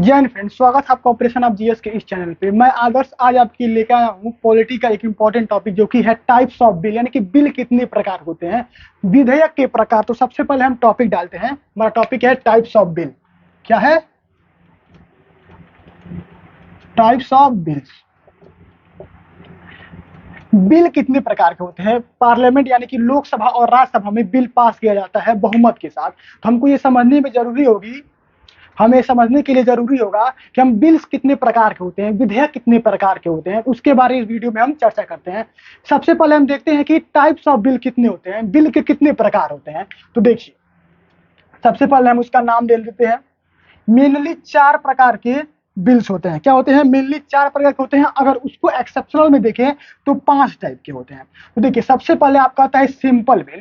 जय हिंद फ्रेंड्स, स्वागत है आपका ऑपरेशन ऑफ जीएस के इस चैनल पे। मैं आदर्श आज आपके लेकर आया हूँ पॉलिटी का एक इंपॉर्टेंट टॉपिक जो कि है टाइप्स ऑफ बिल, यानी कि बिल कितने प्रकार होते हैं, विधेयक के प्रकार। तो सबसे पहले हम टॉपिक डालते हैं। हमारा टॉपिक है टाइप्स ऑफ बिल। क्या है? Types of bills. बिल कितने प्रकार के होते हैं? पार्लियामेंट यानी कि लोकसभा और राज्यसभा में बिल पास किया जाता है बहुमत के साथ। तो हमको ये समझने में जरूरी होगी, हमें समझने के लिए जरूरी होगा कि हम बिल्स कितने प्रकार के होते हैं, विधेयक कितने प्रकार के होते हैं, उसके बारे में इस वीडियो में हम चर्चा करते हैं। सबसे पहले हम देखते हैं कि टाइप्स ऑफ बिल कितने होते हैं, बिल के कितने प्रकार होते हैं। तो देखिए, सबसे पहले हम उसका नाम दे देते हैं। मेनली 4 प्रकार के बिल्स होते हैं। क्या होते हैं? मेनली 4 प्रकार के होते हैं। अगर उसको एक्सेप्शनल में देखें तो 5 टाइप के होते हैं। तो देखिए, सबसे पहले आपका आता है सिंपल बिल।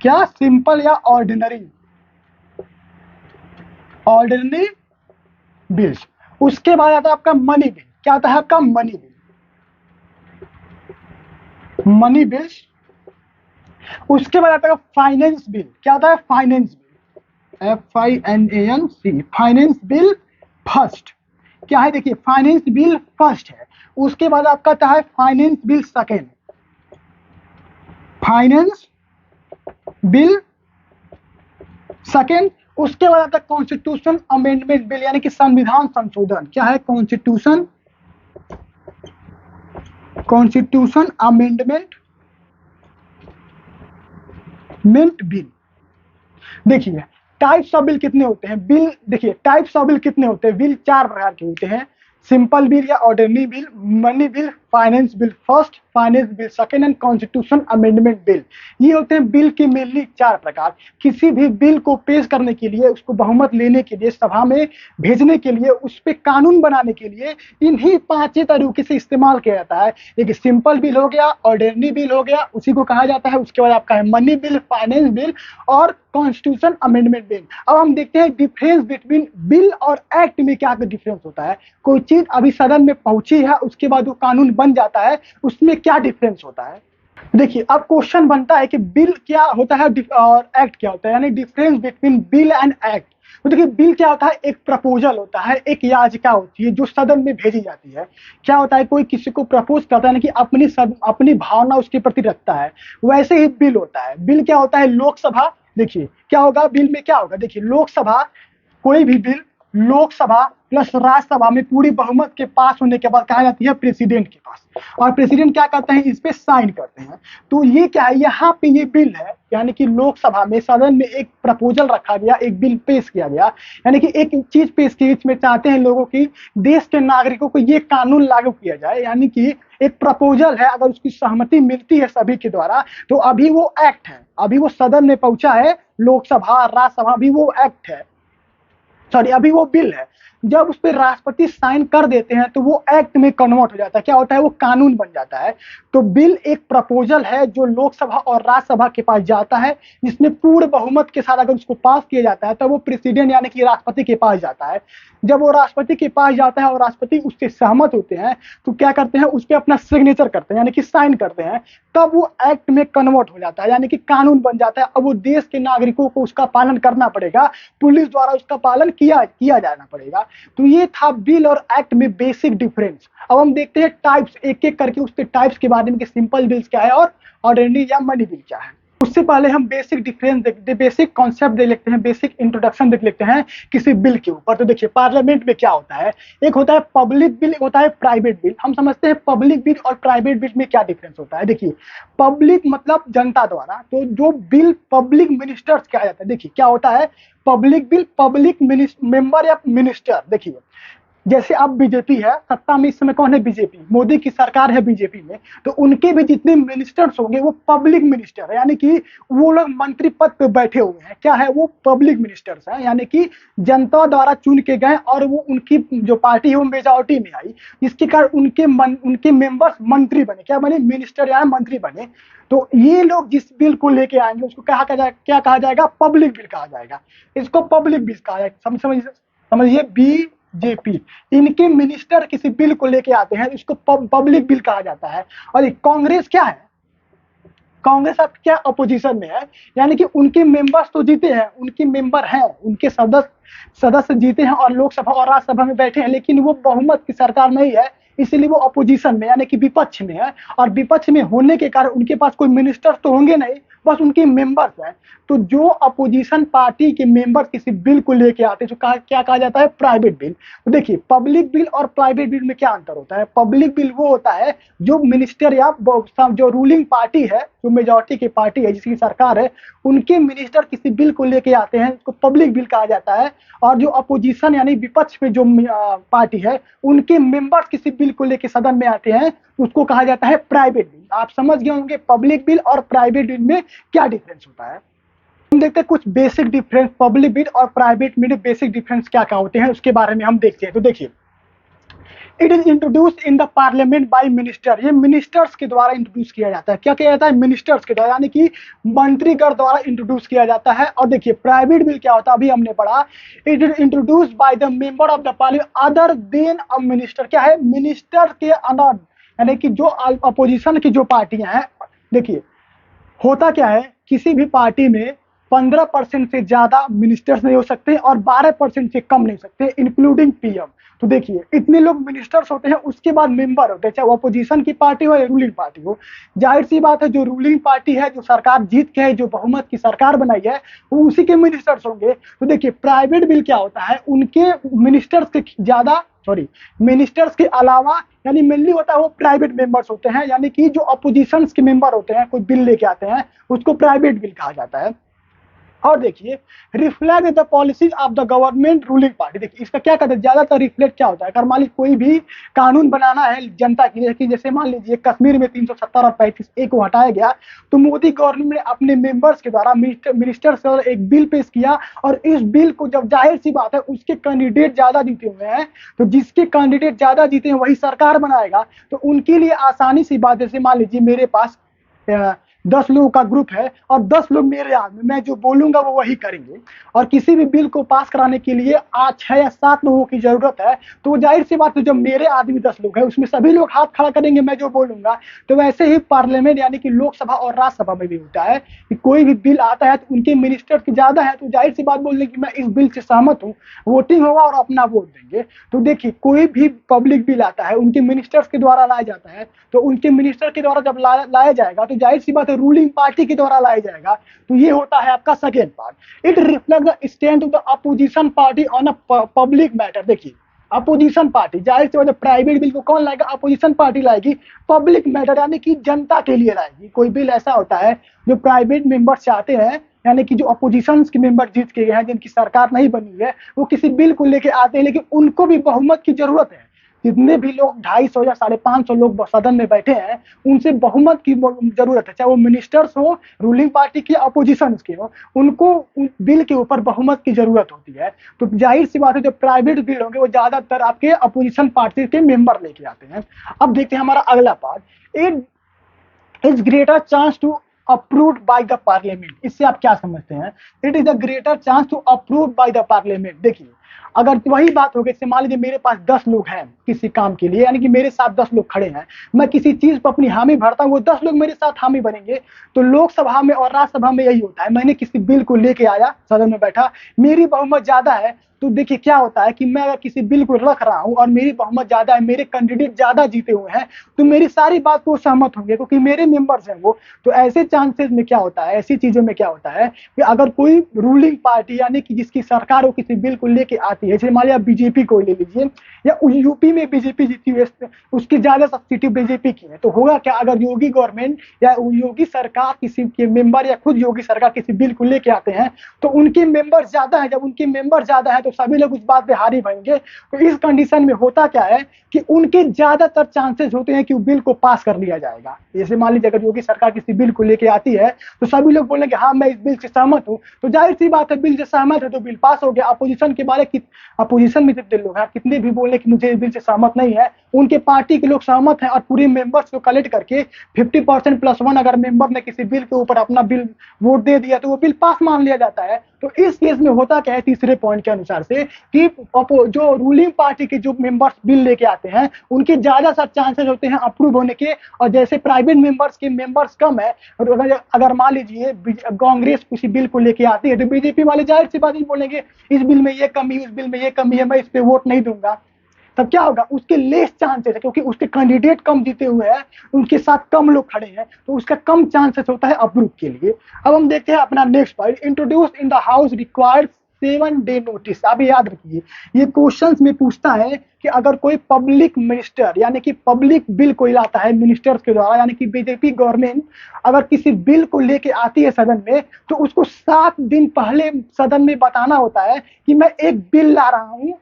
क्या? सिंपल या ऑर्डिनरी बिल्स। उसके बाद आता है आपका मनी बिल। क्या आता है आपका? Money bill. Money bills. उसके बाद आता है फाइनेंस बिल। क्या आता है? Finance bill. FINANC, finance bill first. क्या है? देखिए, फाइनेंस बिल फर्स्ट है। उसके बाद आपका आता है finance bill second. Finance bill second. उसके बाद आता है कॉन्स्टिट्यूशन अमेंडमेंट बिल, यानी कि संविधान संशोधन। क्या है? Constitution amendment bill. देखिए, टाइप्स ऑफ बिल कितने होते हैं? बिल देखिए, टाइप्स ऑफ बिल कितने होते हैं? बिल 4 प्रकार के होते हैं। सिंपल बिल या ordinary bill, money bill, finance bill first, finance bill second and constitution amendment bill. ये होते हैं बिल के मेनली 4 प्रकार। किसी भी बिल को पेश करने के लिए, उसको बहुमत लेने के लिए, सभा में भेजने के लिए, उस पर कानून बनाने के लिए इन्हीं 5 तरीके से इस्तेमाल किया जाता है। एक सिंपल बिल हो गया, ऑर्डिनरी बिल हो गया, उसी को कहा जाता है। उसके बाद आपका है मनी बिल, फाइनेंस बिल और कॉन्स्टिट्यूशन अमेंडमेंट बिल। अब हम देखते हैं डिफरेंस बिटवीन बिल और एक्ट में क्या डिफरेंस होता है। कोई चीज अभी सदन में पहुंची है, उसके बाद वो कानून बन जाता है, उसमें क्या डिफरेंस होता है। देखिए, अब क्वेश्चन बनता है कि बिल क्या होता है और एक्ट क्या होता है, यानी difference between bill and act. तो देखिए, बिल क्या होता है? एक प्रपोजल होता है, एक याचिका होती है जो सदन में भेजी जाती है। क्या होता है? कोई किसी को प्रपोज करता है ना, कि अपनी भावना उसके प्रति रखता है, वैसे ही बिल होता है। बिल क्या होता है? लोकसभा। देखिए, क्या होगा बिल में? क्या होगा? देखिए, लोकसभा, कोई भी बिल लोकसभा प्लस राज्यसभा में पूरी बहुमत के पास होने के बाद कहा जाती है प्रेसिडेंट के पास, और प्रेसिडेंट क्या करते हैं? इस पे साइन करते हैं। तो ये क्या है? यहाँ पे ये बिल है, यानी कि लोकसभा में, सदन में एक प्रपोजल रखा गया, एक बिल पेश किया गया, यानी कि एक चीज पेश की, इसमें चाहते हैं लोगों की, देश के नागरिकों को ये कानून लागू किया जाए। यानी कि एक प्रपोजल है, अगर उसकी सहमति मिलती है सभी के द्वारा, तो अभी वो एक्ट है, अभी वो सदन में पहुंचा है, लोकसभा राज्यसभा, अभी वो एक्ट है, सॉरी अभी वो बिल है। जब उस पर राष्ट्रपति साइन कर देते हैं तो वो एक्ट में कन्वर्ट हो जाता है। क्या होता है? वो कानून बन जाता है। तो बिल एक प्रपोजल है जो लोकसभा और राज्यसभा के पास जाता है, जिसमें पूर्ण बहुमत के साथ अगर उसको पास किया जाता है तो वो प्रेसिडेंट यानी कि राष्ट्रपति के पास जाता है। जब वो राष्ट्रपति के पास जाता है और राष्ट्रपति उससे सहमत होते हैं, तो क्या करते हैं? उस पर अपना सिग्नेचर करते हैं, यानी कि साइन करते हैं। तब वो एक्ट में कन्वर्ट हो जाता है, यानी कि कानून बन जाता है। अब वो देश के नागरिकों को उसका पालन करना पड़ेगा, पुलिस द्वारा उसका पालन किया जाना पड़ेगा। तो ये था बिल और एक्ट में बेसिक डिफरेंस। अब हम देखते हैं टाइप्स, एक एक करके उसके टाइप्स के बारे में, कि सिंपल बिल्स क्या है और ऑर्डिनरी या मनी बिल क्या है। उससे पहले हम बेसिक डिफरेंस बेसिक कॉन्सेप्ट देख लेते हैं, बेसिक इंट्रोडक्शन देख लेते हैं किसी बिल के ऊपर। तो देखिए, पार्लियामेंट में क्या होता है? एक होता है पब्लिक बिल, एक होता है प्राइवेट बिल। हम समझते हैं पब्लिक बिल और प्राइवेट बिल में क्या डिफरेंस होता है। देखिए, पब्लिक मतलब जनता द्वारा, तो जो बिल पब्लिक मिनिस्टर्स कहा जाता है। देखिए, क्या होता है पब्लिक बिल? पब्लिक मेंबर या मिनिस्टर। देखिए, जैसे अब बीजेपी है सत्ता में, इस समय कौन है? बीजेपी, मोदी की सरकार है बीजेपी में, तो उनके भी जितने मिनिस्टर्स होंगे वो पब्लिक मिनिस्टर है, यानी कि वो लोग मंत्री पद पे बैठे हुए हैं। क्या है? वो पब्लिक मिनिस्टर्स हैं, यानी कि जनता द्वारा चुन के गए और वो उनकी जो पार्टी है वो मेजॉरिटी में आई, जिसके कारण उनके मेंबर्स मंत्री बने। क्या बने? मिनिस्टर या मंत्री बने। तो ये लोग जिस बिल को लेके आएंगे उसको क्या कहा जाएगा? पब्लिक बिल कहा जाएगा। इसको पब्लिक बिल कहा जाएगा। समझिए, बीजेपी, इनके मिनिस्टर किसी बिल को लेके आते हैं, इसको पब्लिक बिल कहा जाता है। और ये कांग्रेस क्या है? कांग्रेस अब क्या अपोजिशन में है, यानी कि उनके मेंबर्स तो जीते हैं, उनके मेंबर हैं, उनके सदस्य जीते हैं और लोकसभा और राज्यसभा में बैठे हैं, लेकिन वो बहुमत की सरकार नहीं है, इसलिए वो अपोजिशन में यानी कि विपक्ष में है। और विपक्ष में होने के कारण उनके पास कोई मिनिस्टर तो होंगे नहीं, बस उनके मेंबर्स हैं। तो जो अपोजिशन पार्टी के मेंबर किसी बिल को लेके आते हैं, जो क्या कहा जाता है, प्राइवेट बिल। तो देखिए, पब्लिक बिल और प्राइवेट बिल में क्या अंतर होता है। पब्लिक बिल वो होता है जो मिनिस्टर या जो रूलिंग पार्टी है, जो मेजोरिटी की पार्टी है, जिसकी सरकार है, उनके मिनिस्टर किसी बिल को लेके आते हैं, उसको पब्लिक बिल कहा जाता है। और जो अपोजिशन यानी विपक्ष में जो पार्टी है, उनके मेंबर्स किसी बिल को लेके सदन में आते हैं, उसको कहा जाता है प्राइवेट बिल। आप समझ गए होंगे पब्लिक बिल और प्राइवेट बिल में क्या डिफरेंस होता है। हम देखते हैं कुछ बेसिक डिफरेंस, पब्लिक बिल और प्राइवेट बिल में बेसिक डिफरेंस क्या क्या होते हैं, उसके बारे में हम देखते हैं। तो देखिए, it is introduced in the parliament by minister. ये मिनिस्टर्स के द्वारा इंट्रोड्यूस किया जाता है। क्या किया जाता है, मिनिस्टर्स के द्वारा, यानी कि मंत्रीगण द्वारा इंट्रोड्यूस किया जाता है। और देखिए, प्राइवेट बिल क्या होता है, अभी हमने पढ़ा, it is introduced by the member of the parliament other than a minister. क्या है, मिनिस्टर के अलावा, यानी कि जो अपोजिशन की जो पार्टियां हैं, देखिए होता क्या है, किसी भी पार्टी में 15% से ज्यादा मिनिस्टर्स नहीं हो सकते और 12% से कम नहीं सकते, इंक्लूडिंग पीएम। तो देखिए, इतने लोग मिनिस्टर्स होते हैं, उसके बाद मेंबर होते हैं, चाहे वो अपोजिशन की पार्टी हो या रूलिंग पार्टी हो। जाहिर सी बात है, जो रूलिंग पार्टी है, जो सरकार जीत के है, जो बहुमत की सरकार बनाई है, वो उसी के मिनिस्टर्स होंगे। तो देखिए, प्राइवेट बिल क्या होता है, उनके मिनिस्टर्स के ज्यादा, सॉरी, मिनिस्टर्स के अलावा, यानी मेनली होता है वो प्राइवेट मेंबर्स होते हैं, यानी कि जो अपोजिशन के मेंबर होते हैं, कोई बिल लेके आते हैं, उसको प्राइवेट बिल कहा जाता है। और देखिए, reflect the policies of the government ruling party. देखिए, इसका क्या कहते हैं, ज्यादातर रिफ्लेक्ट क्या होता है, अगर मान लीजिए कोई भी कानून बनाना है जनता के लिए, कि जैसे मान लीजिए कश्मीर में 370 और 35A को हटाया गया, तो मोदी गवर्नमेंट ने अपने मेंबर्स के द्वारा, मिनिस्टर्स के द्वारा एक बिल पेश किया, और इस बिल को, जब जाहिर सी बात है उसके कैंडिडेट ज्यादा जीते हुए हैं, तो जिसके कैंडिडेट ज्यादा जीते हैं वही सरकार बनाएगा। तो उनके लिए आसानी सी बात, जैसे मान लीजिए मेरे पास 10 लोगों का ग्रुप है और 10 लोग मेरे आदमी, मैं जो बोलूंगा वो वही करेंगे। और किसी भी बिल को पास कराने के लिए 6 या 7 लोगों की जरूरत है, तो जाहिर सी बात है, जब मेरे आदमी 10 लोग हैं, उसमें सभी लोग हाथ खड़ा करेंगे मैं जो बोलूंगा। तो वैसे ही पार्लियामेंट यानी कि लोकसभा और राज्यसभा में भी होता है कि कोई भी बिल आता है तो उनके मिनिस्टर की ज्यादा है, तो जाहिर सी बात बोलने की मैं इस बिल से सहमत हूँ, वोटिंग होगा और अपना वोट देंगे। तो देखिए, कोई भी पब्लिक बिल आता है, उनके मिनिस्टर्स के द्वारा लाया जाता है, तो उनके मिनिस्टर के द्वारा जब लाया जाएगा, तो जाहिर सी बात है रूलिंग पार्टी के द्वारा लाया जाएगा। तो ये होता है आपका second part. It reflect the stand of the opposition party on a public matter. देखिए, अपोजिशन पार्टी, जाहिर सी बात है प्राइवेट बिल को कौन लाएगा, अपोजिशन पार्टी लाएगी। पब्लिक मैटर यानी कि जनता के लिए लाएगी। कोई बिल ऐसा होता है जो प्राइवेट मेंबर्स चाहते हैं, यानी कि जो अपोजिशन के मेंबर जीत के गए हैं, जिनकी सरकार नहीं बनी है, वो किसी बिल को लेके आते हैं, लेकिन उनको भी बहुमत की जरूरत है। जितने भी लोग 250 या 550 लोग सदन में बैठे हैं, उनसे बहुमत की जरूरत है, चाहे वो मिनिस्टर्स हो, रूलिंग पार्टी की, अपोजिशन के हो, उनको बिल के ऊपर बहुमत की जरूरत होती है। तो जाहिर सी बात है, जो प्राइवेट बिल होंगे वो ज्यादातर आपके अपोजिशन पार्टी के मेंबर लेके आते हैं। अब देखते हैं हमारा अगला part, it is greater chance to approved by the parliament. इससे आप क्या समझते हैं, it is a greater chance to approved by the parliament. देखिए, अगर वही बात हो गई, मान लीजिए मेरे पास 10 लोग हैं किसी काम के लिए, यानी कि मेरे साथ 10 लोग खड़े हैं, मैं किसी चीज पर अपनी हामी भरता हूँ, वो 10 लोग मेरे साथ हामी बनेंगे। तो लोकसभा में और राज्यसभा में यही होता है, मैंने किसी बिल को लेके आया, सदन में बैठा, मेरी बहुमत ज्यादा है, तो देखिए क्या होता है कि मैं अगर किसी बिल को रख रहा हूं और मेरी बहुमत ज्यादा है, मेरे कैंडिडेट ज्यादा जीते हुए हैं, तो मेरी सारी बात को सहमत होंगे, क्योंकि मेरे मेंबर्स हैं वो। तो ऐसे चांसेस में क्या होता है, ऐसी चीजों में क्या होता है कि अगर कोई रूलिंग पार्टी यानी कि जिसकी सरकार हो किसी बिल को लेके आती है, जैसे मान लिया बीजेपी को ले लीजिए, या यूपी में बीजेपी जीती हुई, उसकी ज्यादा सीटें बीजेपी की है, तो होगा क्या, अगर योगी गवर्नमेंट या योगी सरकार किसी के मेंबर या खुद योगी सरकार किसी बिल को लेके आते हैं, तो उनके मेंबर ज्यादा है। जब उनके मेंबर ज्यादा है तो सभी लोग उस बात पे हारी बनेंगे। तो इस कंडीशन में होता क्या है कि उनके ज्यादातर चांसेस होते हैं कि वो बिल को पास कर लिया जाएगा। जैसे मान लीजिए अगर योगी सरकार किसी बिल को लेके आती है, तो सभी लोग बोलेंगे हाँ मैं इस बिल से सहमत हूँ, तो जाहिर सी बात है बिल से सहमत है तो बिल पास हो गया। अपोजिशन के बारे अपोजिशन में जितने लोग हैं, कितने भी बोले कि मुझे इस बिल से सहमत नहीं है, उनके पार्टी के लोग सहमत हैं और पूरे मेंबर्स को कलेक्ट करके 50% +1 अगर मेंबर ने किसी बिल के ऊपर अपना बिल वोट दे दिया तो वो बिल पास मान लिया जाता है। तो इस केस में होता क्या है तीसरे पॉइंट के अनुसार से कि जो रूलिंग पार्टी के जो मेंबर्स बिल लेके आते हैं उनके ज्यादा सा चांसेस होते हैं अप्रूव होने के, और जैसे प्राइवेट मेंबर्स के मेंबर्स कम है, और अगर मान लीजिए कांग्रेस किसी बिल को लेके आती है तो बीजेपी वाले जाहिर सी बात ही बोलेंगे इस बिल में ये कमी, उस बिल में ये कमी है, मैं इस पे वोट नहीं दूंगा। तब क्या होगा, उसके लेस चांसेस है क्योंकि उसके कैंडिडेट कम जीते हुए हैं, उनके साथ कम लोग खड़े हैं, तो उसका कम चांसेस होता है अप्रूव के लिए। अब हम देखते हैं अपना next point, introduce in the house required 7 day notice. अब याद रखिए ये क्वेश्चंस में पूछता है कि अगर कोई पब्लिक मिनिस्टर यानी कि पब्लिक बिल कोई लाता है मिनिस्टर्स के द्वारा, यानी कि बीजेपी गवर्नमेंट अगर किसी बिल को लेके आती है सदन में, तो उसको 7 दिन पहले सदन में बताना होता है कि मैं एक बिल ला रहा हूं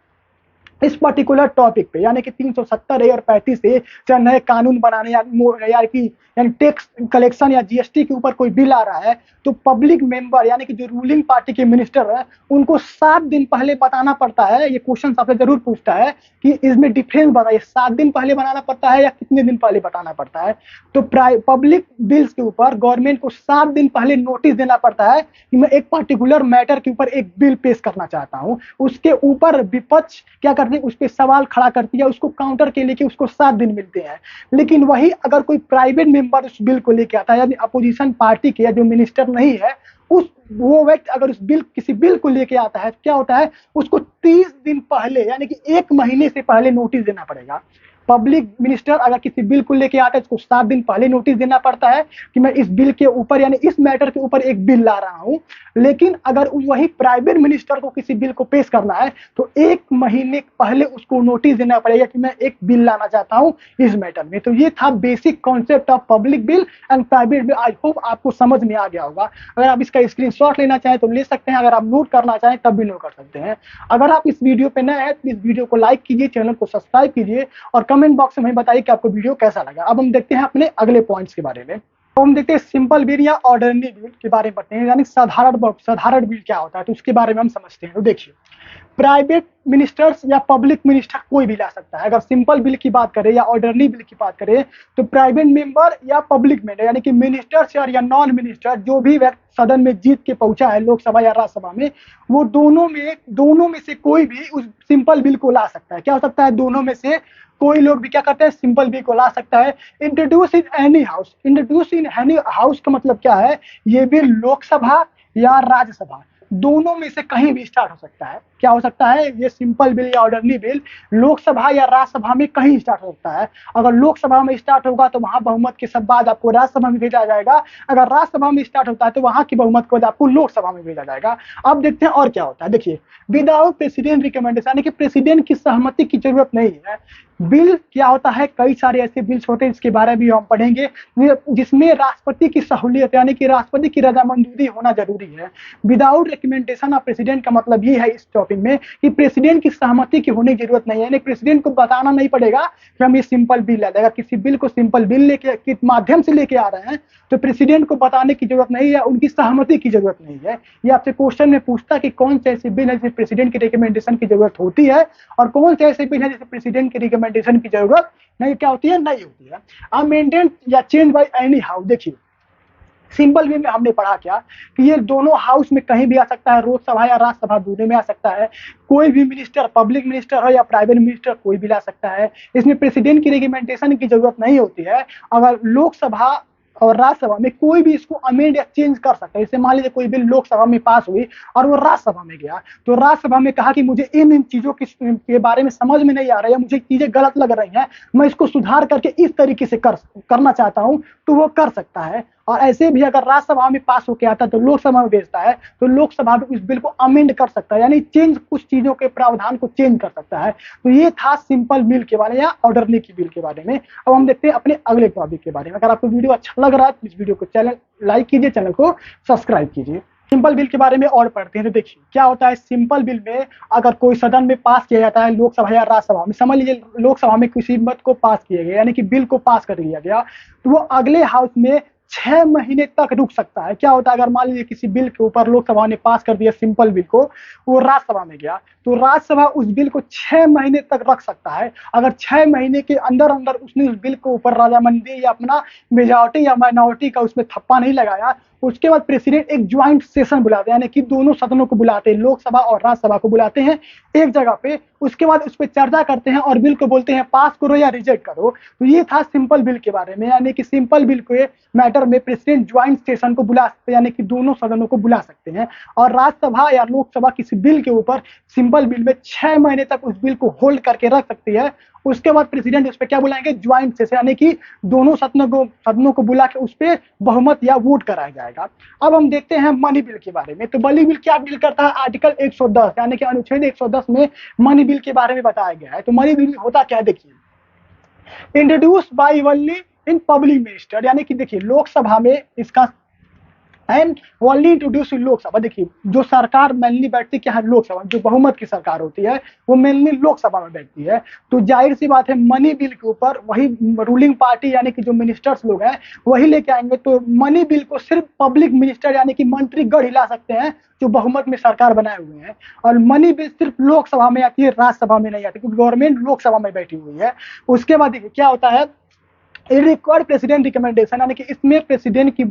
इस पर्टिकुलर टॉपिक पे, यानी कि 370 और 35 से चाहे नए कानून बनाने यानी टैक्स कलेक्शन या जीएसटी के ऊपर कोई बिल आ रहा है, तो पब्लिक मेंबर यानी कि जो रूलिंग पार्टी के मिनिस्टर है उनको 7 दिन पहले बताना पड़ता है। ये क्वेश्चन आपसे जरूर पूछता है कि इसमें डिफरेंस बताइए, 7 दिन पहले बनाना पड़ता है या कितने दिन पहले बताना पड़ता है। तो पब्लिक बिल्स के ऊपर गवर्नमेंट को 7 दिन पहले नोटिस देना पड़ता है कि मैं एक पर्टिकुलर मैटर के ऊपर एक बिल पेश करना चाहता हूँ। उसके ऊपर विपक्ष क्या करते हैं, उस पर सवाल खड़ा करती है, उसको काउंटर के लिए उसको 7 दिन मिलते हैं। लेकिन वही अगर कोई प्राइवेट मेंबर उस बिल को लेके आता है, यानी अपोजिशन पार्टी के या जो मिनिस्टर नहीं है, वो व्यक्ति अगर उस बिल किसी बिल को लेके आता है तो क्या होता है, उसको 30 दिन पहले यानी कि 1 महीने से पहले नोटिस देना पड़ेगा। पब्लिक मिनिस्टर अगर किसी बिल को लेके आता है उसको 7 दिन पहले नोटिस देना पड़ता है कि मैं इस बिल के ऊपर यानी इस मैटर के ऊपर एक बिल ला रहा हूं। लेकिन अगर वही प्राइवेट मिनिस्टर को किसी बिल को पेश करना है तो 1 महीने पहले उसको नोटिस देना पड़ेगा कि मैं एक बिल लाना चाहता हूं इस मैटर में। तो ये था basic concept of public bill and private bill. I hope आपको समझ में आ गया होगा। अगर आप इसका स्क्रीनशॉट लेना चाहें तो ले सकते हैं, अगर आप नोट करना चाहें तब भी नोट कर सकते हैं। अगर आप इस वीडियो पे नए हैं तो इस वीडियो को लाइक कीजिए, चैनल को सब्सक्राइब कीजिए और कमेंट बॉक्स में हमें बताइए कि आपको वीडियो कैसा लगा। अब हम देखते हैं अपने अगले पॉइंट्स के बारे में। तो हम देखते हैं सिंपल बिल या ऑर्डिनरी बिल के बारे में पढ़ते हैं, यानी साधारण बिल क्या होता है तो उसके बारे में हम समझते हैं। तो देखिए प्राइवेट मिनिस्टर्स या पब्लिक मिनिस्टर कोई भी ला सकता है। अगर सिंपल बिल की बात करें या ऑर्डिनरी बिल की बात करें तो प्राइवेट मेंबर या पब्लिक मेंबर यानी कि मिनिस्टर्स या नॉन मिनिस्टर जो भी व्यक्ति सदन में जीत के पहुंचा है लोकसभा या राज्यसभा में, वो दोनों में से कोई भी उस सिंपल बिल को ला सकता है। क्या हो सकता है, दोनों में से कोई लोग भी क्या करते हैं सिंपल बिल को ला सकता है। Introduce in any house, introduce in any house का मतलब क्या है, ये बिल लोकसभा या राज्यसभा दोनों में से कहीं भी स्टार्ट हो सकता है। क्या हो सकता है, ये सिंपल बिल या ऑर्डिनरी बिल लोकसभा या राज्यसभा में कहीं स्टार्ट हो सकता है। अगर लोकसभा में स्टार्ट होगा तो वहां बहुमत के सब बाद आपको राज्यसभा में भेजा जाएगा। अगर राज्यसभा में स्टार्ट होता है तो वहां की बहुमत को आपको लोकसभा में भेजा जाएगा। अब देखते हैं और क्या होता है। देखिए विदाउट प्रेसिडेंट रिकमेंडेशन यानी कि प्रेसिडेंट की सहमति की जरूरत नहीं है। बिल क्या होता है, कई सारे ऐसे बिल्स होते हैं जिसके बारे में हम पढ़ेंगे जिसमें राष्ट्रपति की सहूलियत यानी कि राष्ट्रपति की रजामंजूरी होना जरूरी है। विदाउट रिकमेंडेशन ऑफ प्रेसिडेंट का मतलब ये है इस टॉपिक में कि प्रेसिडेंट की सहमति की होने की जरूरत नहीं है, यानी प्रेसिडेंट को बताना नहीं पड़ेगा कि हम ये सिंपल बिल ला देगा। किसी बिल को सिंपल बिल लेके के माध्यम से लेके आ रहे हैं तो प्रेसिडेंट को बताने की जरूरत नहीं है, उनकी सहमति की जरूरत नहीं है। ये आपसे क्वेश्चन में पूछता कि कौन से ऐसे बिल है जिसे प्रेसिडेंट की रिकमेंडेशन की जरूरत होती है और कौन से ऐसे बिल है जिसे प्रेसिडेंट की रिकमेंडेशन की जरूरत नहीं क्या होती है, नहीं होती है। अमेंडेड या चेंज बाय एनी हाउस, देखिए सिंपल बिल में हमने पढ़ा क्या कि ये दोनों हाउस में कहीं भी आ सकता है, लोकसभा या राज्यसभा दोनों में आ सकता है। कोई भी मिनिस्टर पब्लिक मिनिस्टर हो या प्राइवेट मिनिस्टर कोई भी ला सकता है। इसमें प्रेसिडेंट की रिकमेंडेशन की जरूरत नहीं होती है। अगर लोकसभा और राज्यसभा में कोई भी इसको अमेंड या चेंज कर सकता है। जैसे मान लीजिए कोई बिल लोकसभा में पास हुई और वो राज्यसभा में गया तो राज्यसभा में कहा कि मुझे इन चीजों के बारे में समझ में नहीं आ रहा है, मुझे चीजें गलत लग रही हैं, मैं इसको सुधार करके इस तरीके से करना चाहता हूं, तो वो कर सकता है। और ऐसे भी अगर राज्यसभा में पास होकर आता है तो लोकसभा में भेजता है तो लोकसभा भी उस बिल को अमेंड कर सकता है, यानी चेंज कुछ चीजों के प्रावधान को चेंज कर सकता है। तो ये था सिंपल बिल के बारे में या ऑर्डिनरी की बिल के बारे में। अब हम देखते हैं अपने अगले टॉपिक के बारे में। अगर आपको वीडियो अच्छा लग रहा है तो इस वीडियो को चैनल लाइक कीजिए, चैनल को सब्सक्राइब कीजिए। सिंपल बिल के बारे में और पढ़ते हैं। तो देखिए क्या होता है, सिंपल बिल में अगर कोई सदन में पास किया जाता है लोकसभा या राज्यसभा में, समझ लीजिए लोकसभा में किसी मत को पास किया गया यानी कि बिल को पास कर दिया गया, तो वो अगले हाउस में 6 महीने तक रुक सकता है। क्या होता है, अगर मान लीजिए किसी बिल के ऊपर लोकसभा ने पास कर दिया सिंपल बिल को, वो राज्यसभा में गया तो राज्यसभा उस बिल को 6 महीने तक रख सकता है। अगर 6 महीने के अंदर अंदर उसने उस बिल के ऊपर रजामंदी या अपना मेजॉरिटी या माइनॉरिटी का उसमें थप्पा नहीं लगाया उसके बाद प्रेसिडेंट एक ज्वाइंट सेशन बुलाते हैं, यानी कि दोनों सदनों को बुलाते हैं, लोकसभा और राज्यसभा को बुलाते हैं एक जगह पे। उसके बाद उस पर चर्चा करते हैं और बिल को बोलते हैं पास करो या रिजेक्ट करो। तो ये था सिंपल बिल के बारे में, यानी कि सिंपल बिल के मैटर में प्रेसिडेंट ज्वाइंट सेशन को बुला सकते हैं, यानी कि दोनों सदनों को बुला सकते हैं। और राज्यसभा या लोकसभा किसी बिल के ऊपर सिंपल बिल में 6 महीने तक उस बिल को होल्ड करके रख सकती है। उसके बाद प्रेसिडेंट उस पर क्या बुलाएंगे, ज्वाइंट सेशन, यानी कि दोनों सदनों को बुला के उस पर बहुमत या वोट कराया जाएगा। अब हम देखते हैं मनी बिल के बारे में। तो मनी बिल क्या डील करता है, आर्टिकल 110 यानी कि अनुच्छेद 110 में मनी बिल के बारे में बताया गया है। तो मनी बिल होता क्या है, देखिए, introduce by only in public minister, यानी कि देखिए लोकसभा में इसका एंड ओनली इंट्रोड्यूस इन लोकसभा। देखिए जो सरकार मेनली बैठती क्या है, लोकसभा, जो बहुमत की सरकार होती है वो मेनली लोकसभा में बैठती है। तो जाहिर सी बात है मनी बिल के ऊपर वही रूलिंग पार्टी यानी कि जो मिनिस्टर्स लोग हैं वही लेके आएंगे। तो मनी बिल को सिर्फ पब्लिक मिनिस्टर यानी कि मंत्रीगण हिला सकते हैं जो बहुमत में सरकार बनाए हुए हैं। और मनी बिल सिर्फ लोकसभा में आती है, राज्यसभा में नहीं आती, क्योंकि गवर्नमेंट लोकसभा में बैठी हुई है। उसके बाद देखिए क्या होता है, रिक्वायर्ड प्रेसिडेंट रिकमेंडेशन, यानी कि इसमें प्रेसिडेंट की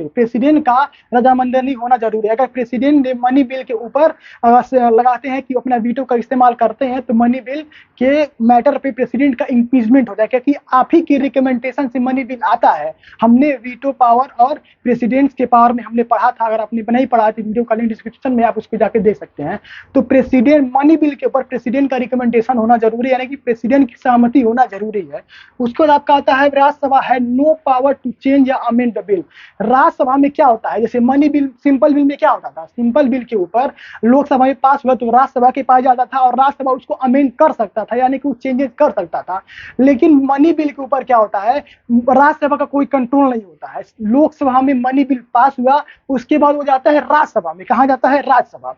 प्रेसिडेंट का रजामंदी होना जरूरी है। अगर प्रेसिडेंट ने मनी बिल के ऊपर लगाते हैं कि अपना वीटो का इस्तेमाल करते हैं तो मनी बिल के मैटर पे प्रेसिडेंट का इम्पीचमेंट हो जाए, क्योंकि आप ही की रिकमेंडेशन से मनी बिल आता है। हमने वीटो पावर और प्रेसिडेंट के पावर में हमने पढ़ा था, अगर आपने नहीं पढ़ा तो वीडियो का लिंक डिस्क्रिप्शन में आप उसको जाके देख सकते हैं। तो प्रेसिडेंट मनी बिल के ऊपर प्रेसिडेंट का रिकमेंडेशन होना जरूरी है, यानी कि प्रेसिडेंट की सहमति होना जरूरी है। उसके बाद आपका आता है राज्यसभा है नो पावर टू चेंज या अमेंड द बिल। राज्यसभा में क्या होता है, जैसे मनी बिल सिंपल बिल में क्या होता था, सिंपल बिल के ऊपर लोकसभा में पास हुआ तो राज्यसभा के पास जाता था और राज्यसभा उसको अमेंड कर सकता था, यानी कि वो चेंजेस कर सकता था। लेकिन मनी बिल के ऊपर क्या होता है, राज्यसभा का कोई कंट्रोल नहीं होता है। लोकसभा में मनी बिल पास हुआ, उसके बाद वो जाता है राज्यसभा में। कहाँ जाता है, राज्यसभा।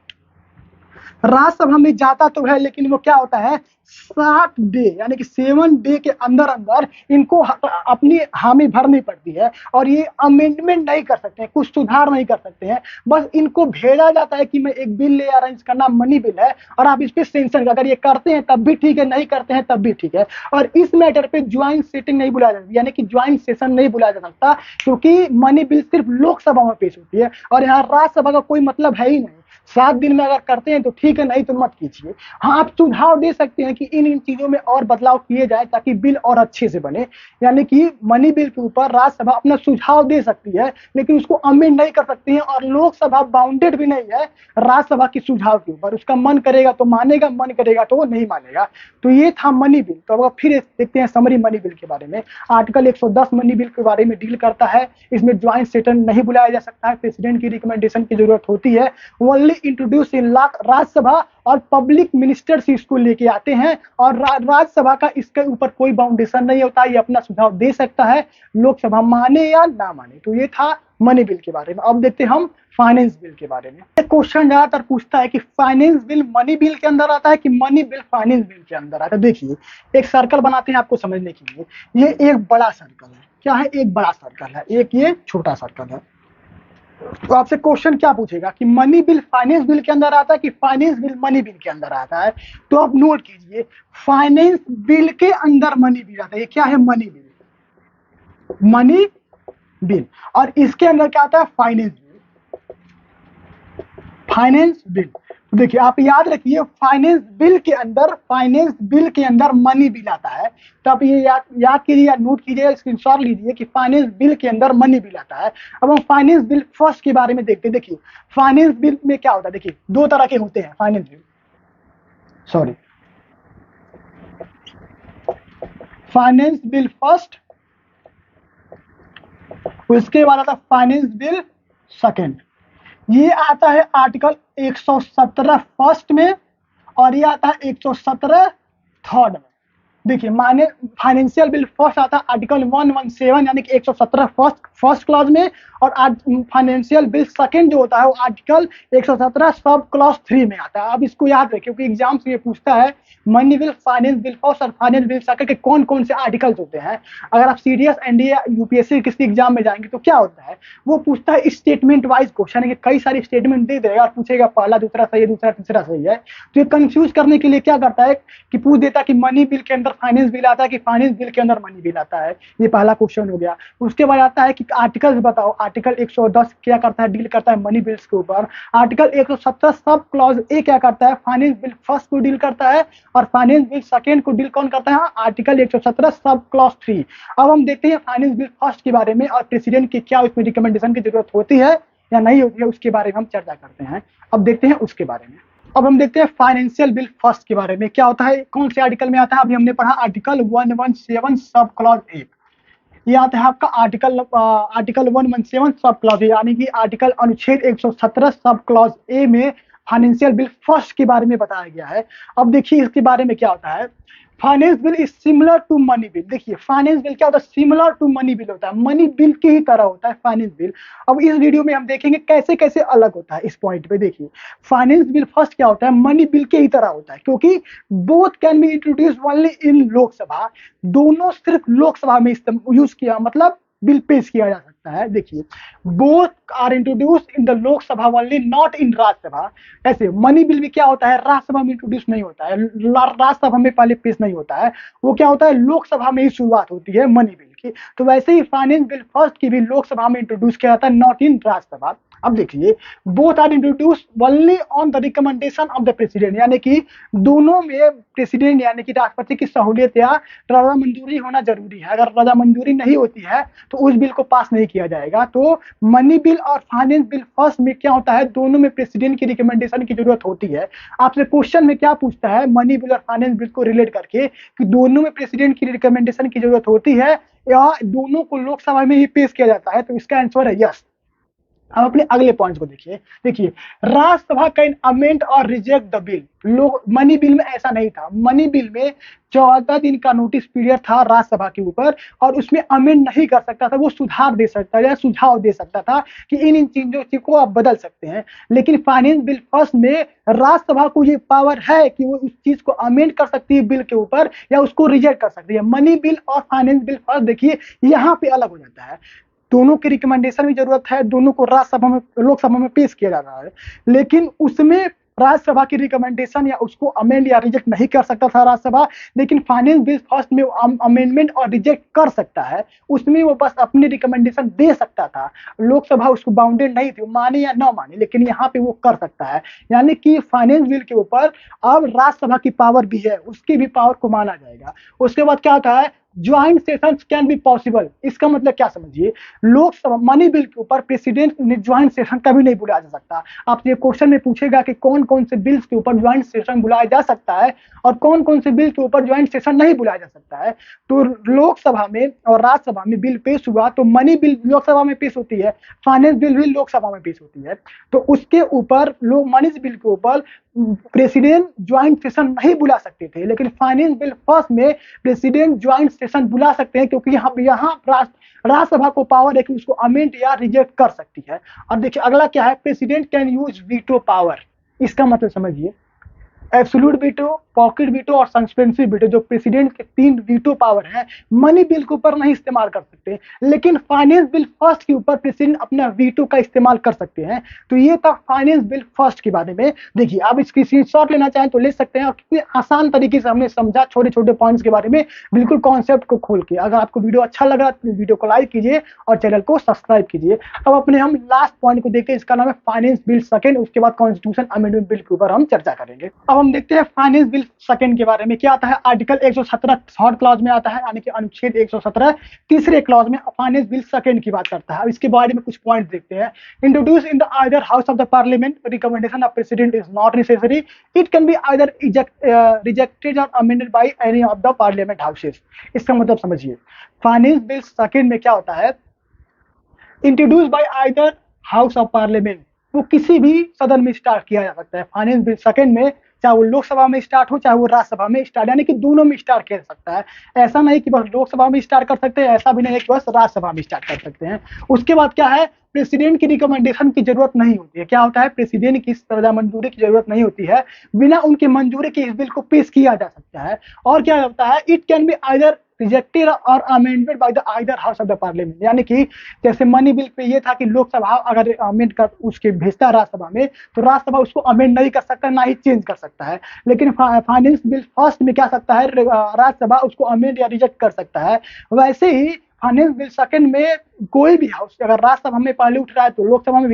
राज्यसभा में जाता तो है लेकिन वो क्या होता है, 7 डे यानी कि 7 डे के अंदर अंदर इनको अपनी हामी भरनी पड़ती है और ये अमेंडमेंट नहीं कर सकते हैं, कुछ सुधार नहीं कर सकते हैं। बस इनको भेजा जाता है कि मैं एक बिल ले आ रहा हूं, इसका नाम मनी बिल है और आप इस पे सेंशन, अगर ये करते हैं तब भी ठीक है, नहीं करते हैं तब भी ठीक है। और इस मैटर पे ज्वाइंट सेटिंग नहीं बुलाया जाता, यानी कि ज्वाइंट सेशन नहीं बुलाया जा सकता, क्योंकि मनी बिल सिर्फ लोकसभा में पेश होती है और यहाँ राज्यसभा का कोई मतलब है ही नहीं। 7 दिन में अगर करते हैं तो ठीक है, नहीं तो मत कीजिए। हाँ, आप सुझाव दे सकते हैं कि इन चीजों में और बदलाव किए जाए ताकि बिल और अच्छे से बने, यानी कि मनी बिल के ऊपर राज्यसभा अपना सुझाव दे सकती है लेकिन उसको अमेंड नहीं कर सकती है और लोकसभा बाउंडेड भी नहीं है राज्यसभा के सुझाव के ऊपर। उसका मन करेगा तो मानेगा, मन करेगा तो वो नहीं मानेगा। तो ये था मनी बिल। तो अब फिर देखते हैं समरी मनी बिल के बारे में। आर्टिकल 110 मनी बिल के बारे में डील करता है। इसमें ज्वाइंट सेशन नहीं बुलाया जा सकता है, प्रेसिडेंट की रिकमेंडेशन की जरूरत होती है। ओनली इंट्रोड्यूस इन राज्यसभा और पब्लिक मिनिस्टर्स इसको लेके आते हैं और राज्यसभा का इसके ऊपर कोई बाउंडेशन नहीं होता, ये अपना सुझाव दे सकता है, लोकसभा माने या ना माने। तो ये था मनी बिल के बारे में। अब देखते हैं हम फाइनेंस बिल के बारे में। एक क्वेश्चन ज्यादातर पूछता है कि फाइनेंस बिल मनी बिल के अंदर आता है कि मनी बिल फाइनेंस बिल के अंदर आता है। देखिए एक सर्कल बनाते हैं आपको समझने के लिए। ये एक बड़ा सर्कल है, क्या है, एक बड़ा सर्कल है, एक ये छोटा सर्कल है। तो आपसे क्वेश्चन क्या पूछेगा कि मनी बिल फाइनेंस बिल के अंदर आता है कि फाइनेंस बिल मनी बिल के अंदर आता है। तो आप नोट कीजिए, फाइनेंस बिल के अंदर मनी बिल आता है। ये क्या है, मनी बिल, मनी बिल। और इसके अंदर क्या आता है, फाइनेंस बिल, फाइनेंस बिल। तो देखिए आप याद रखिए, फाइनेंस बिल के अंदर मनी बिल आता है। तो आप ये याद कीजिए या नोट कीजिए, स्क्रीनशॉट लीजिए कि फाइनेंस बिल के अंदर मनी बिल आता है। अब हम फाइनेंस बिल फर्स्ट के बारे में देखते हैं। देखिए फाइनेंस बिल में क्या होता है, देखिए 2 तरह के होते हैं finance bill, finance bill first, उसके बाद आता है फाइनेंस बिल सेकेंड। ये आता है आर्टिकल 117 फर्स्ट में और ये आता है 117 थर्ड में। देखिए माने फाइनेंशियल बिल फर्स्ट आता है आर्टिकल 117 यानी कि 117 फर्स्ट क्लॉज में, और फाइनेंशियल बिल सेकंड जो होता है वो आर्टिकल 117 सब क्लॉज 3 में आता है। अब इसको याद रखिए क्योंकि एग्जाम से ये पूछता है money bill, finance bill first और फाइनेंस बिल सेकंड के कौन कौन से आर्टिकल्स होते हैं। अगर आप सीडीएस, एनडीए, यूपीएससी किसी एग्जाम में जाएंगे तो क्या होता है, वो पूछता है स्टेटमेंट वाइज क्वेश्चन है कि कई सारे स्टेटमेंट दे देगा और पूछेगा पहला दूसरा सही है, दूसरा तीसरा सही है। तो ये कंफ्यूज करने के लिए क्या करता है कि पूछ देता है कि मनी बिल के अंदर फाइनेंस बिल आता है कि फाइनेंस बिल के अंदर मनी बिल आता है? ये पहला क्वेश्चन हो गया। उसके बाद आता है कि आर्टिकल्स बताओ, आर्टिकल 110 क्या करता है, डील करता है मनी बिल्स के ऊपर। आर्टिकल 117 सब क्लॉज ए क्या करता है, फाइनेंस बिल फर्स्ट को डील करता है, और फाइनेंस बिल सेकेंड को डील कौन करता है, आर्टिकल 117 सब क्लॉज 3। अब हम देखते हैं फाइनेंस बिल फर्स्ट के बारे में और प्रेसिडेंट की क्या उसमें रिकमेंडेशन की जरूरत होती है या नहीं होती है, उसके बारे में हम चर्चा करते हैं। अब देखते हैं उसके बारे में। अब हम देखते हैं फाइनेंशियल बिल फर्स्ट के बारे में क्या होता है, कौन से आर्टिकल में आता है। अभी हमने पढ़ा आर्टिकल 117 सब क्लॉज ए, ये आता है आपका आर्टिकल 117 सब क्लॉज ए, यानी कि आर्टिकल अनुच्छेद 117 सब क्लॉज ए में फाइनेंशियल बिल फर्स्ट के बारे में बताया गया है। अब देखिए इसके बारे में क्या होता है, finance bill is similar to money bill. देखिए फाइनेंस बिल क्या होता है, सिमिलर टू मनी बिल होता है, मनी बिल की ही तरह होता है फाइनेंस बिल। अब इस वीडियो में हम देखेंगे कैसे कैसे अलग होता है। इस पॉइंट पे देखिए फाइनेंस बिल फर्स्ट क्या होता है, मनी बिल के ही तरह होता है, क्योंकि both can be introduce only in Lok Sabha, दोनों सिर्फ लोकसभा में यूज किया, मतलब बिल पेश किया जा सकता है। देखिए both are introduce in the Lok Sabha only, not in Rajya Sabha. ऐसे मनी बिल भी क्या होता है, राज्यसभा में इंट्रोड्यूस नहीं होता है, राज्यसभा में पहले पेश नहीं होता है, वो क्या होता है लोकसभा में ही शुरुआत होती है मनी बिल की। तो वैसे ही फाइनेंस बिल फर्स्ट की भी लोकसभा में इंट्रोड्यूस किया जाता है, नॉट इन राज्यसभा। अब देखिए both are introduce only on the recommendation of the president, यानी कि दोनों में प्रेसिडेंट यानी कि राष्ट्रपति की सहूलियत या रजा मंजूरी होना जरूरी है। अगर रजा मंजूरी नहीं होती है तो उस बिल को पास नहीं किया जाएगा। तो मनी बिल और फाइनेंस बिल फर्स्ट में क्या होता है, दोनों में प्रेसिडेंट की रिकमेंडेशन की जरूरत होती है। आपसे क्वेश्चन में क्या पूछता है, मनी बिल और फाइनेंस बिल को रिलेट करके कि दोनों में प्रेसिडेंट की रिकमेंडेशन की जरूरत होती है या दोनों को लोकसभा में ही पेश किया जाता है, तो इसका आंसर है यस। अब अपने अगले पॉइंट को देखिए। देखिए राज्यसभा कैन अमेंड और रिजेक्ट द बिल। लोग मनी बिल में ऐसा नहीं था, मनी बिल में 14 दिन का नोटिस पीरियड था राज्यसभा के ऊपर, और उसमें अमेंड नहीं कर सकता था, वो सुधार दे सकता था या सुझाव दे सकता था कि इन चीजों को आप बदल सकते हैं। लेकिन फाइनेंस बिल फर्स्ट में राज्यसभा को ये पावर है कि वो उस चीज को अमेंड कर सकती है बिल के ऊपर या उसको रिजेक्ट कर सकती है। मनी बिल और फाइनेंस बिल फर्स्ट देखिए यहाँ पे अलग हो जाता है, दोनों की रिकमेंडेशन की जरूरत है, दोनों को राज्यसभा में लोकसभा में पेश किया जा रहा है, लेकिन उसमें राज्यसभा की रिकमेंडेशन या उसको अमेंड या रिजेक्ट नहीं कर सकता था राज्यसभा। लेकिन फाइनेंस बिल फर्स्ट में अमेंडमेंट और रिजेक्ट कर सकता है, उसमें वो बस अपनी रिकमेंडेशन दे सकता था, लोकसभा उसको बाउंडेड नहीं थी, माने या ना माने, लेकिन यहाँ पे वो कर सकता है। यानी कि फाइनेंस बिल के ऊपर अब राज्यसभा की पावर भी है, उसकी भी पावर को माना जाएगा। उसके बाद क्या होता है, joint sessions can be possible. इसका मतलब क्या समझिए, लोकसभा मनी बिल के ऊपर प्रेसिडेंट ने ज्वाइंट सेशन कभी नहीं बुलाया जा सकता। आपसे क्वेश्चन में पूछेगा कि कौन कौन से बिल्स के ऊपर ज्वाइंट सेशन बुलाया जा सकता है और कौन कौन से बिल के ऊपर ज्वाइंट सेशन नहीं बुलाया जा सकता है। तो लोकसभा में और राज्यसभा में बिल पेश हुआ तो मनी बिल लोकसभा में पेश होती है, फाइनेंस बिल भी लोकसभा में पेश होती है, तो उसके ऊपर लोग मनी बिल के ऊपर प्रेसिडेंट ज्वाइंट सेशन नहीं बुला सकते थे। लेकिन फाइनेंस बिल फर्स्ट में प्रेसिडेंट ज्वाइंट सेशन बुला सकते हैं, क्योंकि यहाँ राज्यसभा को पावर है कि उसको अमेंड या रिजेक्ट कर सकती है। और देखिए अगला क्या है, president can use veto power. इसका मतलब समझिए, एब्सोल्यूट वीटो, पॉकेट वीटो और सस्पेंसिव वीटो, जो प्रेसिडेंट के 3 वीटो पावर है, मनी बिल के ऊपर नहीं इस्तेमाल कर सकते, लेकिन फाइनेंस बिल फर्स्ट के ऊपर प्रेसिडेंट अपना वीटो का इस्तेमाल कर सकते हैं। तो ये था फाइनेंस बिल फर्स्ट के बारे में। देखिए आप इसकी स्क्रीनशॉट लेना चाहें तो ले सकते हैं, और कितने आसान तरीके से हमने समझा छोटे छोटे पॉइंट्स के बारे में, बिल्कुल कॉन्सेप्ट को खोल के। अगर आपको वीडियो अच्छा लग रहा है तो वीडियो को लाइक कीजिए और चैनल को सब्सक्राइब कीजिए। अब अपने हम लास्ट पॉइंट को देखते हैं, इसका नाम है फाइनेंस बिल सेकेंड। उसके बाद कॉन्स्टिट्यूशन अमेंडमेंट बिल के ऊपर हम चर्चा करेंगे। अब हम देखते हैं फाइनेंस बिल सेकंड के बारे में क्या आता है। आर्टिकल 117 थर्ड क्लॉज में आता है, यानी कि अनुच्छेद 117 तीसरे क्लॉज में फाइनेंस बिल सेकंड की बात करता है। अब इसके बारे में कुछ पॉइंट देखते हैं। Introduce in the either house of the parliament, recommendation of president is not necessary, it can be either rejected और amended by any of the parliament houses. इसका मतलब समझिए, फाइनेंस बिल सेकंड में क्या होता है, introduce by either house of parliament, वो किसी भी सदन में स्टार्ट किया जा सकता है। फाइनेंस बिल सेकंड में चाहे वो लोकसभा में स्टार्ट हो चाहे वो राज्यसभा में स्टार्ट, यानी कि दोनों में स्टार्ट किया जा सकता है। ऐसा नहीं कि बस लोकसभा में स्टार्ट कर सकते हैं, ऐसा भी नहीं है कि बस राज्यसभा में स्टार्ट कर सकते हैं। उसके बाद क्या है, प्रेसिडेंट की रिकमेंडेशन की जरूरत नहीं होती है। क्या होता है, प्रेसिडेंट की रजा मंजूरी की जरूरत नहीं होती है, बिना उनके मंजूरी के इस बिल को पेश किया जा सकता है। और क्या होता है, it can be either rejected और amendment by the either house of the parliament, यानी कि जैसे मनी बिल पे ये था कि लोकसभा अगर अमेंड कर उसके भेजता है राज्यसभा में, तो राज्यसभा उसको अमेंड नहीं कर सकता, ना ही चेंज कर सकता है। लेकिन फाइनेंस बिल फर्स्ट में क्या सकता है, राज्यसभा उसको अमेंड या रिजेक्ट कर सकता है। वैसे ही फाइनेंस बिल सेकंड में कोई भी हाउस अगर राज्यसभा में पहले उठ रहा है तो लोकसभा में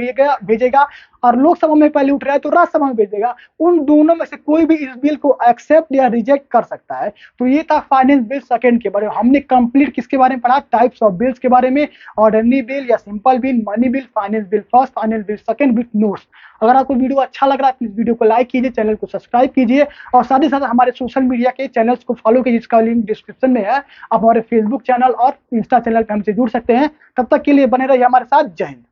भेजेगा, और लोकसभा में पहले उठ रहा है तो राज्यसभा में भेजेगा। उन दोनों में से कोई भी इस बिल को एक्सेप्ट या रिजेक्ट कर सकता है। तो ये था फाइनेंस बिल सेकंड के बारे में। हमने कंप्लीट किसके बारे में पढ़ा, टाइप्स ऑफ बिल्स के बारे में, ऑर्डिनरी बिल या simple bill, money bill, finance bill first, finance bill second with notes. अगर आपको वीडियो अच्छा लग रहा है प्लीज वीडियो को लाइक कीजिए, चैनल को सब्सक्राइब कीजिए, और साथ ही साथ हमारे सोशल मीडिया के चैनल्स को फॉलो कीजिए, जिसका लिंक डिस्क्रिप्शन में है। आप हमारे फेसबुक चैनल और इंस्टा चैनल पर हमसे जुड़ सकते हैं। तब तक के लिए बने रहिए हमारे साथ। जय हिंद।